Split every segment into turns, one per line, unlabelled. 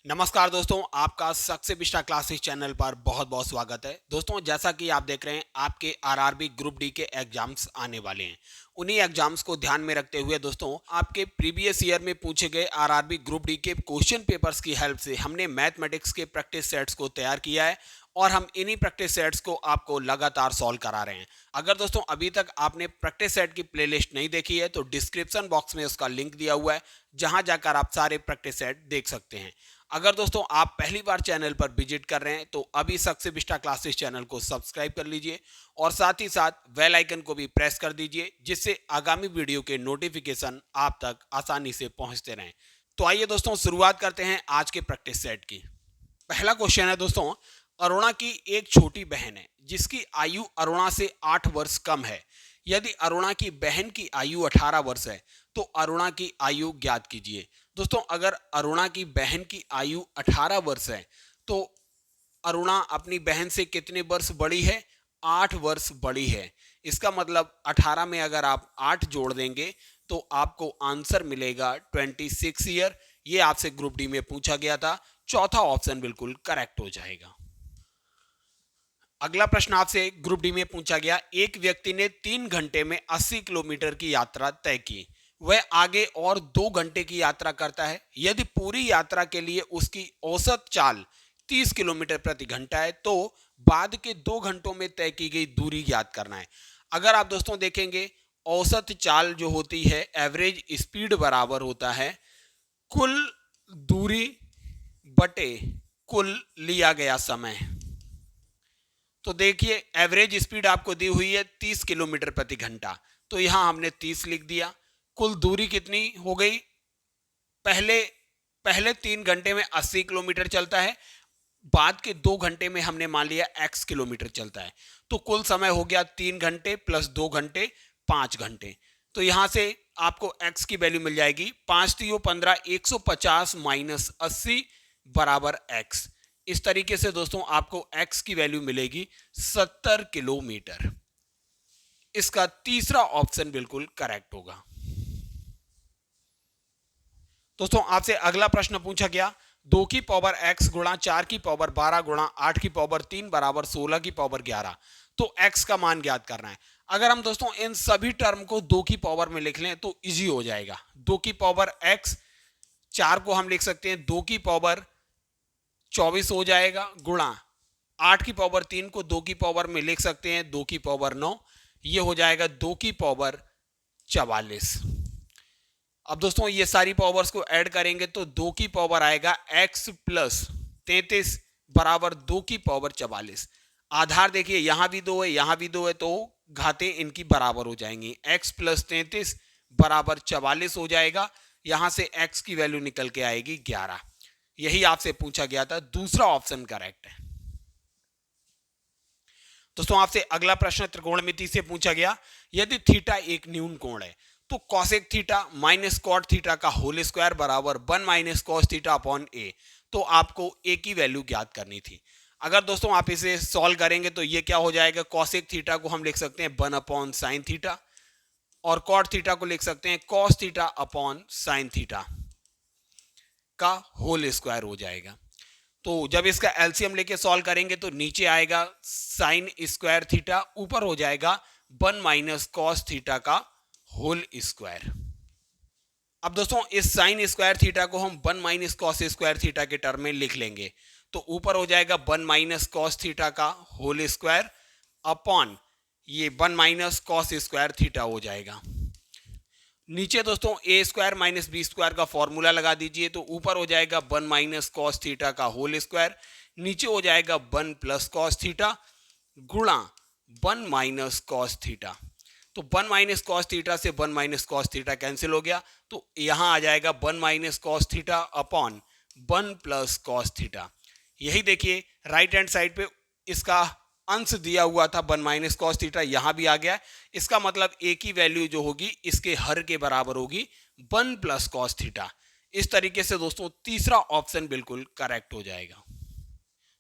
नमस्कार दोस्तों, आपका सक्सेस बिस्टा क्लासेस चैनल पर बहुत बहुत स्वागत है। दोस्तों, जैसा कि आप देख रहे हैं, आपके आरआरबी ग्रुप डी के एग्जाम्स आने वाले हैं। उन्हीं एग्जाम्स को ध्यान में रखते हुए दोस्तों, आपके प्रीवियस ईयर में पूछे गए आरआरबी ग्रुप डी के क्वेश्चन पेपर्स की हेल्प से हमने मैथमेटिक्स के प्रैक्टिस सेट्स को तैयार किया है और हम इन्हीं प्रैक्टिस सेट्स को आपको लगातार सॉल्व करा रहे हैं। अगर दोस्तों अभी तक आपने प्रैक्टिस सेट की प्लेलिस्ट नहीं देखी है तो डिस्क्रिप्शन बॉक्स में उसका लिंक दिया हुआ है, जहां जाकर आप सारे प्रैक्टिस सेट देख सकते हैं। अगर दोस्तों आप पहली बार चैनल पर विजिट कर रहे हैं तो अभी सक्सेस बिस्टा क्लासेस चैनल को सब्सक्राइब कर लीजिए और साथ ही साथ बेल आइकन को भी प्रेस कर दीजिए, जिससे आगामी वीडियो के नोटिफिकेशन आप तक आसानी से पहुंचते रहें। तो आइए दोस्तों, शुरुआत करते हैं आज के प्रैक्टिस सेट की। पहला क्वेश्चन है दोस्तों, अरुणा की एक छोटी बहन है जिसकी आयु अरुणा से 8 वर्ष कम है। यदि अरुणा की बहन की आयु 18 वर्ष है तो अरुणा की आयु ज्ञात कीजिए। दोस्तों, अगर अरुणा की बहन की आयु 18 वर्ष है तो अरुणा अपनी बहन से कितने वर्ष बड़ी है? 8 वर्ष बड़ी है। इसका मतलब 18 में अगर आप 8 जोड़ देंगे तो आपको आंसर मिलेगा 26 ईयर। ये आपसे ग्रुप डी में पूछा गया था। चौथा ऑप्शन बिल्कुल करेक्ट हो जाएगा। अगला प्रश्न आपसे ग्रुप डी में पूछा गया, एक व्यक्ति ने 3 घंटे में 80 किलोमीटर की यात्रा तय की। वह आगे और 2 घंटे की यात्रा करता है। यदि पूरी यात्रा के लिए उसकी औसत चाल 30 किलोमीटर प्रति घंटा है तो बाद के 2 घंटों में तय की गई दूरी ज्ञात करना है। अगर आप दोस्तों देखेंगे, औसत चाल जो होती है, एवरेज स्पीड बराबर होता है कुल दूरी बटे कुल लिया गया समय। तो देखिए, एवरेज स्पीड आपको दी हुई है 30 किलोमीटर प्रति घंटा, तो यहां हमने 30 लिख दिया। कुल दूरी कितनी हो गई? पहले पहले 3 घंटे में 80 किलोमीटर चलता है, बाद के 2 घंटे में हमने मान लिया x किलोमीटर चलता है, तो कुल समय हो गया 3 घंटे प्लस 2 घंटे 5 घंटे। तो यहां से आपको x की वैल्यू मिल जाएगी 5 3 15 150 माइनस 80 बराबर x। इस तरीके से दोस्तों आपको x की वैल्यू मिलेगी 70 किलोमीटर। इसका तीसरा ऑप्शन बिल्कुल करेक्ट होगा। दोस्तों आपसे अगला प्रश्न पूछा गया, 2 की पावर x गुणा 4 की पावर 12 गुणा 8 की पावर 3 बराबर 16 की पावर 11। तो x का मान ज्ञात करना है। अगर हम दोस्तों इन सभी टर्म को 2 की पावर में लिख लें तो इजी हो जाएगा। 2 की पावर x, 4 को हम लिख सकते हैं 2 की पावर 24 हो जाएगा, गुणा 8 की पावर 3 को 2 की पावर में लिख सकते हैं 2 की पावर 9, ये हो जाएगा 2 की पावर 44। अब दोस्तों ये सारी पावर्स को ऐड करेंगे तो 2 की पावर आएगा x प्लस 33 बराबर 2 की पावर 44। आधार देखिए, यहां भी 2 है, यहां भी 2 है, तो घातें इनकी बराबर हो जाएंगी। x प्लस 33 बराबर 44 हो जाएगा। यहां से x की वैल्यू निकल के आएगी 11। यही आपसे पूछा गया था, दूसरा ऑप्शन करेक्ट है। दोस्तों आपसे अगला प्रश्न त्रिकोणमिति से पूछा गया, यदि थीटा एक न्यून कोण है तो cosec theta minus cot theta का होल स्क्वायर बराबर 1 minus cos theta upon a. तो आपको ए की वैल्यू ज्ञात करनी थी। अगर दोस्तों आप इसे सॉल्व करेंगे तो ये क्या हो जाएगा, कॉसेक थीटा को हम लिख सकते हैं 1 अपॉन साइन थीटा और कॉट थीटा को लिख सकते हैं cos theta upon sine theta का होल स्क्वायर हो जाएगा। तो जब इसका एलसीएम लेके सॉल्व करेंगे तो नीचे आएगा साइन स्क्वायर थीटा, ऊपर हो जाएगा 1 माइनस कॉस थीटा का होल स्क्वायर। अब दोस्तों इस साइन स्क्वायर थीटा को हम 1 माइनस कॉस स्क्वायर थीटा के टर्म में लिख लेंगे, तो ऊपर हो जाएगा 1 माइनस कॉस थीटा का होल स्क्वायर अपॉन ये 1 माइनस कॉस स्क्वायर थीटा हो जाएगा। नीचे दोस्तों ए स्क्वायर माइनस बी स्क्वायर का फॉर्मूला लगा दीजिए, तो ऊपर हो जाएगा 1 माइनस कॉस थीटा का होल स्क्वायर, नीचे हो जाएगा 1 प्लस कॉस थीटा गुणा 1 माइनस कॉस थीटा। तो 1 माइनस कॉस थीटा से 1 माइनस कॉस थीटा कैंसिल हो गया, तो यहां आ जाएगा 1 minus cos theta upon 1 plus cos theta. यही देखिए राइट हैंड साइड पे इसका अंश दिया हुआ था 1 माइनस कॉस थीटा, यहां भी आ गया। इसका मतलब ए की वैल्यू जो होगी इसके हर के बराबर होगी 1 प्लस कॉस थीटा। इस तरीके से दोस्तों तीसरा ऑप्शन बिल्कुल करेक्ट हो जाएगा।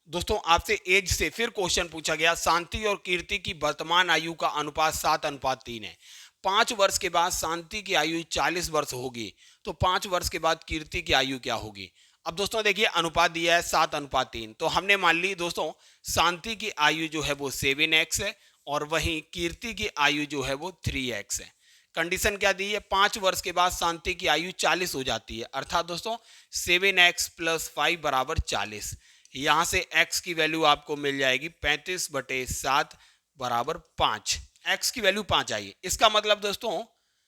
दोस्तों आपसे एज से फिर क्वेश्चन पूछा गया, शांति और कीर्ति की वर्तमान आयु का अनुपात 7:3 है। 5 वर्ष के बाद शांति की आयु 40 वर्ष होगी, तो 5 वर्ष के बाद कीर्ति की आयु क्या होगी? अब दोस्तों देखिए अनुपात दिया है 7:3, तो हमने मान ली दोस्तों शांति की आयु जो है वो 7x है और वहीं कीर्ति की आयु जो है वो 3x है। कंडीशन क्या दी है, 5 वर्ष के बाद शांति की आयु 40 हो जाती है, अर्थात दोस्तों 7x + 5 = 40। यहां से x की वैल्यू आपको मिल जाएगी 35/7 = 5। x की वैल्यू 5 आई। इसका मतलब दोस्तों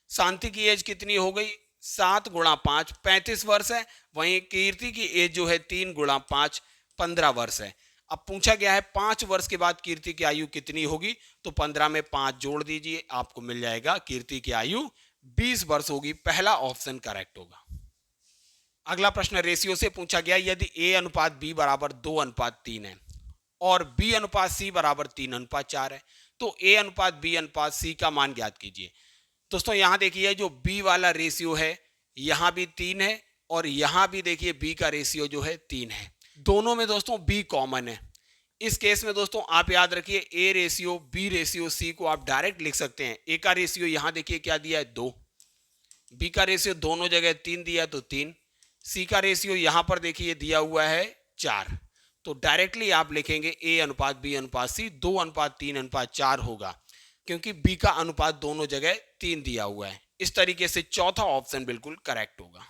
शांति की एज कितनी हो गई, 7 × 5 35 वर्ष है। वहीं कीर्ति की एज जो है 3 × 5 15 वर्ष है। अब पूछा गया है 5 वर्ष के बाद कीर्ति की आयु कितनी होगी, तो 15 में 5 जोड़ दीजिए, आपको मिल जाएगा कीर्ति की आयु 20 वर्ष होगी। पहला ऑप्शन करेक्ट होगा। अगला प्रश्न रेशियो से पूछा गया, यदि A/B = 2:3 है और B/C = 3:4 है, तो A/B/C का मान ज्ञात कीजिए। दोस्तों यहां देखिए जो B वाला रेशियो है यहां भी 3 है और यहां भी देखिए B का रेशियो जो है 3 है। दोनों में दोस्तों B कॉमन है। इस केस में दोस्तों आप याद रखिए A/B/C को आप डायरेक्ट लिख सकते हैं। A का रेशियो यहां देखिए क्या दिया है 2, B का रेशियो दोनों जगह 3 दिया तो 3, C का रेशियो यहां पर देखिए दिया हुआ है 4, तो डायरेक्टली आप लिखेंगे A/B/C 2:3:4 होगा, क्योंकि B का अनुपात दोनों जगह 3 दिया हुआ है। इस तरीके से चौथा ऑप्शन बिल्कुल करेक्ट होगा।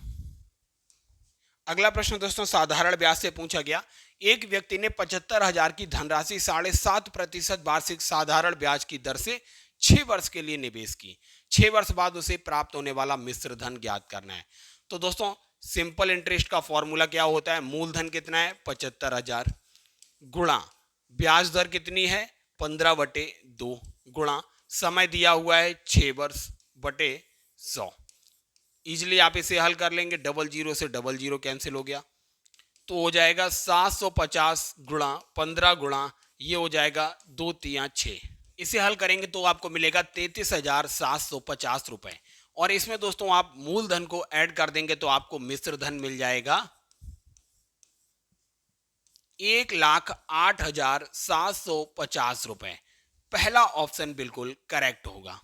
अगला प्रश्न दोस्तों साधारण ब्याज से पूछा गया, एक व्यक्ति ने 75,000 की धनराशि 7.5% वार्षिक साधारण ब्याज की दर से 6 वर्ष के लिए निवेश की। 6 वर्ष बाद उसे प्राप्त होने वाला मिश्र धन ज्ञात करना है। तो दोस्तों सिंपल इंटरेस्ट का फॉर्मूला क्या होता है, मूलधन कितना है 75,000 गुणा ब्याज दर कितनी है 15/2 गुणा समय दिया हुआ है 6 वर्ष बटे 100। इजिली आप इसे हल कर लेंगे, 00 से 00 कैंसिल हो गया, तो हो जाएगा 750 गुणा 15 गुणा ये हो जाएगा 2 3 6। इसे हल करेंगे तो आपको मिलेगा 33,750 रुपए। और इसमें दोस्तों आप मूलधन को ऐड कर देंगे तो आपको मिश्र धन मिल जाएगा 1,08,750 रुपए। पहला ऑप्शन बिल्कुल करेक्ट होगा।